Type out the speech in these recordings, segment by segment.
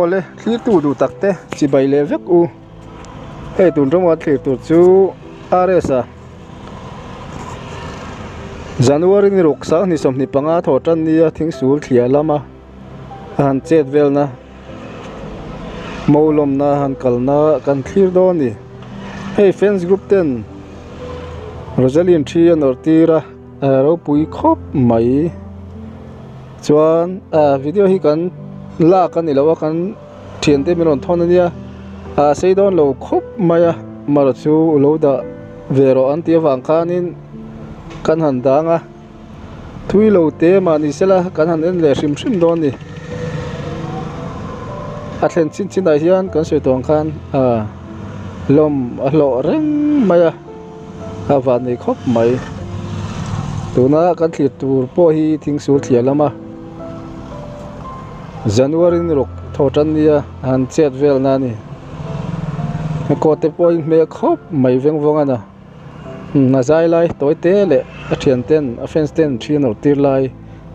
le thlir tu du takte chi bai le vek u hei tun ronga thlir tur chu aresa January ni rok sa ni som ni panga thotan nia thingsulthliah lama han chet velna molom na han kalna kan thlir do ni hei fans group ten Rosalin Thia Nortira ro pui khop mai chuan video hi kan la kan ni lawa kan thian te miron thon ania sei don lo khop maya mar chu lo da vero an tia wang khanin kan han danga thui lo te ma ni sela kan han en le hrim hrim don ni a thlen chin chin dai hian kan sei tong khan lom a lo reng maya van nei khop mai tuna kan thlir tur po hi thingsulthliah lama January ni rok thotan nia han chet velna ni ko te point me khop mai veng vongana na zai lai toy te le a thian ten a fence ten thin or tir lai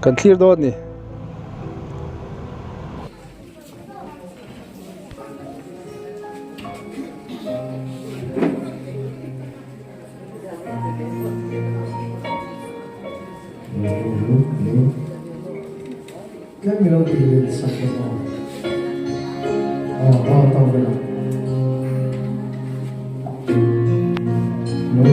kan thlir do ni Let me know if you did something wrong. Tao về nào. No.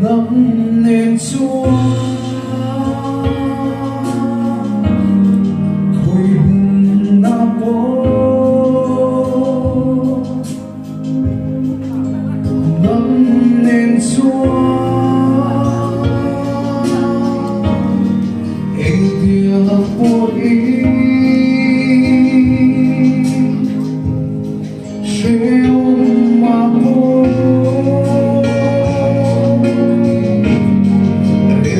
Ngắm nên chúa khôi hùng na bố nên chúa em dia por ý treo mà bố để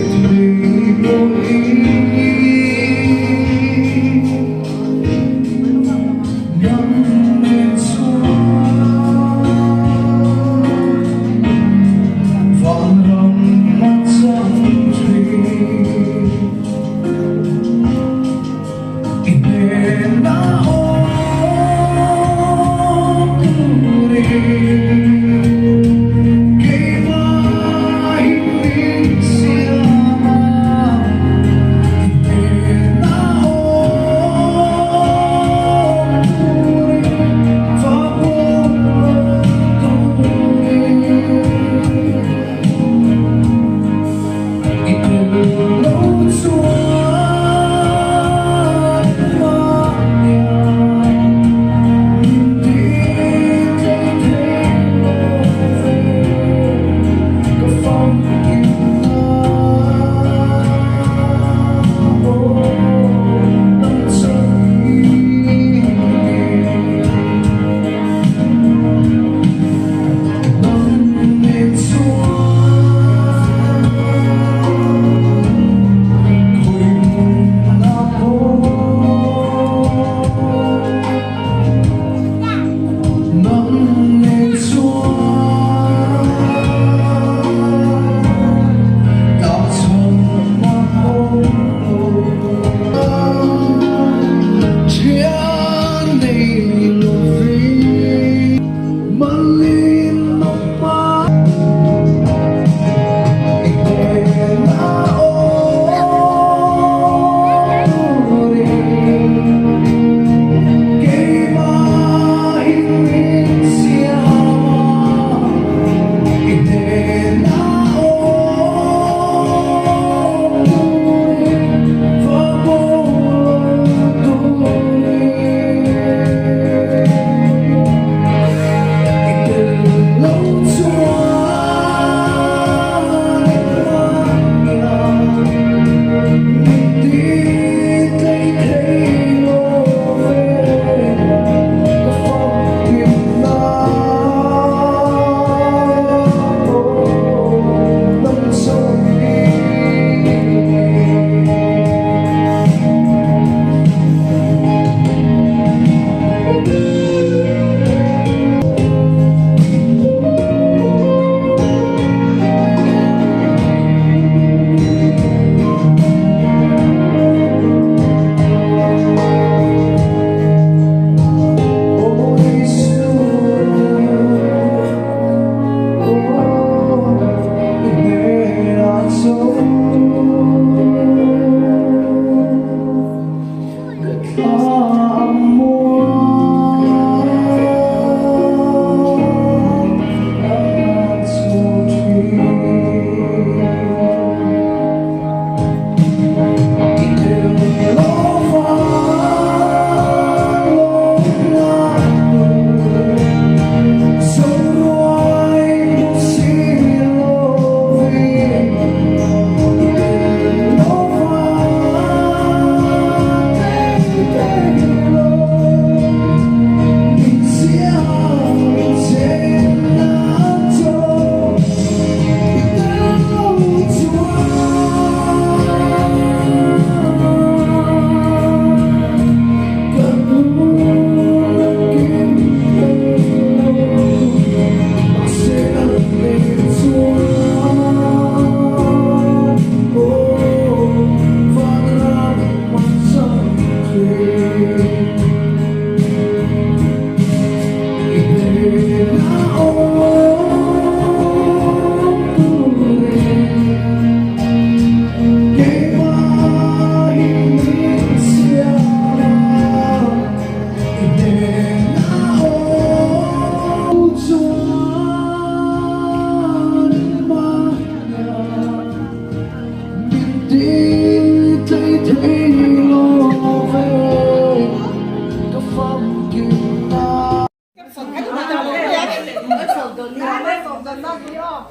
kita Cái sầu cái tụi nó cho luôn vậy. Cái sầu gần đi, cái sầu gần đó đi không?